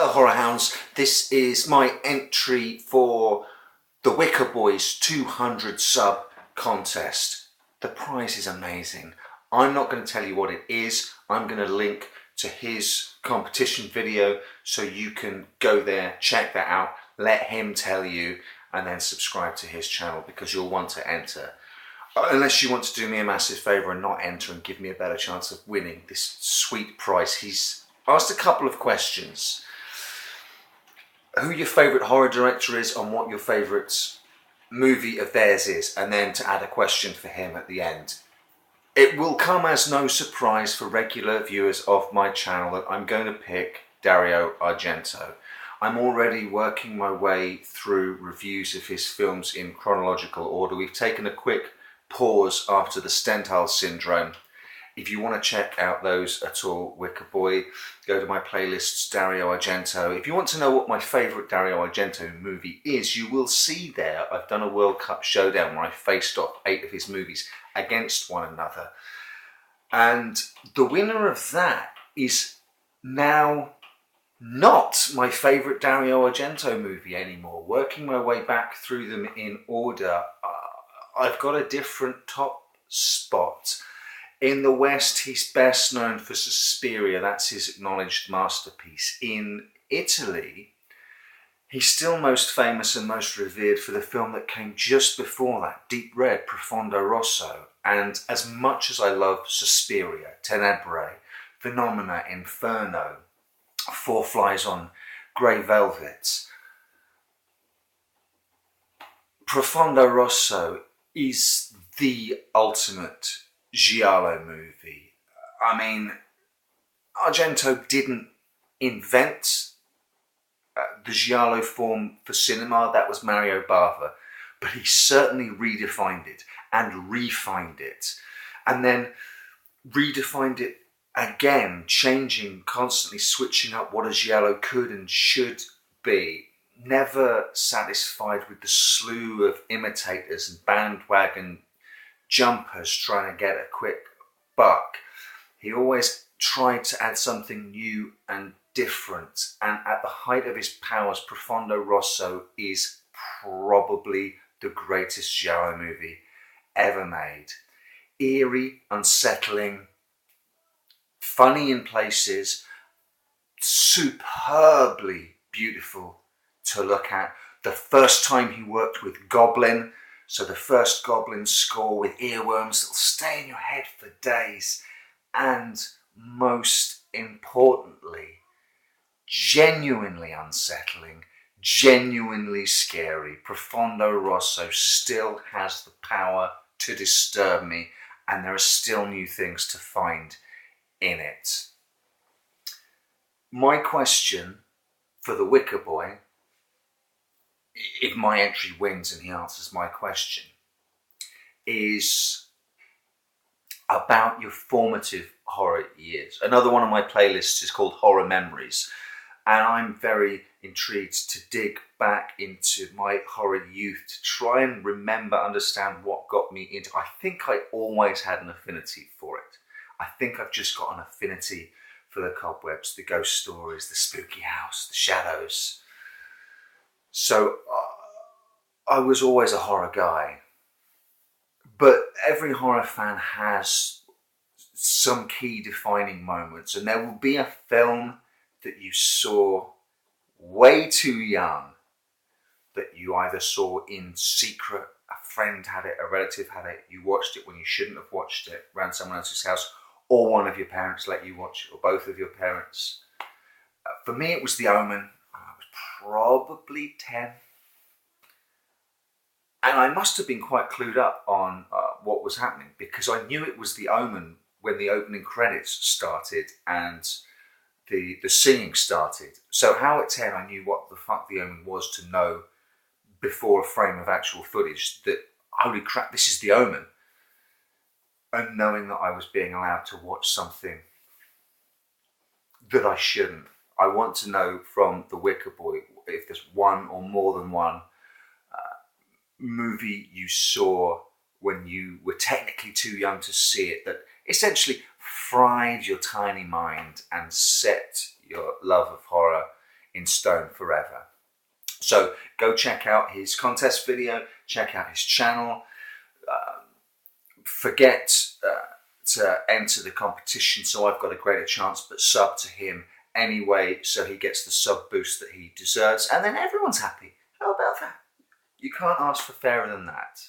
Hello Horror Hounds, this is my entry for the Wicker Boys 200 sub contest. The prize is amazing. I'm not going to tell you what it is. I'm going to link to his competition video so you can go there, check that out, let him tell you, and then subscribe to his channel because you'll want to enter. Unless you want to do me a massive favour and not enter and give me a better chance of winning this sweet prize. He's asked a couple of questions. Who your favourite horror director is and what your favourite movie of theirs is, and then to add a question for him at the end. It will come as no surprise for regular viewers of my channel that I'm going to pick Dario Argento. I'm already working my way through reviews of his films in chronological order. We've taken a quick pause after the Stendhal syndrome. If you want to check out those at all, Wicker Boy, go to my playlists, Dario Argento. If you want to know what my favourite Dario Argento movie is, you will see there I've done a World Cup showdown where I faced off 8 of his movies against one another. And the winner of that is now not my favourite Dario Argento movie anymore. Working my way back through them in order, I've got a different top spot. In the West, he's best known for Suspiria. That's his acknowledged masterpiece. In Italy, he's still most famous and most revered for the film that came just before that, Deep Red, Profondo Rosso. And as much as I love Suspiria, Tenebrae, Phenomena, Inferno, Four Flies on Grey Velvet, Profondo Rosso is the ultimate giallo movie. I mean, Argento didn't invent the giallo form for cinema. That was Mario Bava, but he certainly redefined it and refined it, and then redefined it again, changing, constantly switching up what a giallo could and should be. Never satisfied with the slew of imitators and bandwagon jumpers trying to get a quick buck. He always tried to add something new and different, and at the height of his powers, Profondo Rosso is probably the greatest giallo movie ever made. Eerie, unsettling, funny in places, superbly beautiful to look at. The first time he worked with Goblin, so the first Goblin score with earworms that'll stay in your head for days. And most importantly, genuinely unsettling, genuinely scary. Profondo Rosso still has the power to disturb me, and there are still new things to find in it. My question for the Wicker Boy, if my entry wins and he answers my question, is about your formative horror years. Another one of my playlists is called Horror Memories, and I'm very intrigued to dig back into my horror youth to try and remember, understand what got me into. I think I always had an affinity for it. I think I've just got an affinity for the cobwebs, the ghost stories, the spooky house, the shadows. So I was always a horror guy, but every horror fan has some key defining moments, and there will be a film that you saw way too young, that you either saw in secret, a friend had it, a relative had it, you watched it when you shouldn't have watched it around someone else's house, or one of your parents let you watch it, or both of your parents. For me, it was The Omen. Probably 10, and I must have been quite clued up on what was happening, because I knew it was The Omen when the opening credits started and the singing started. So how at 10 I knew what the fuck The Omen was to know before a frame of actual footage that, holy crap, this is The Omen, and knowing that I was being allowed to watch something that I shouldn't. I want to know from the Wicker Boy if there's one or more than one movie you saw when you were technically too young to see it that essentially fried your tiny mind and set your love of horror in stone forever. So go check out his contest video, check out his channel. Forget to enter the competition so I've got a greater chance, but sub to him anyway so he gets the sub boost that he deserves, and then everyone's happy. How about that? You can't ask for fairer than that.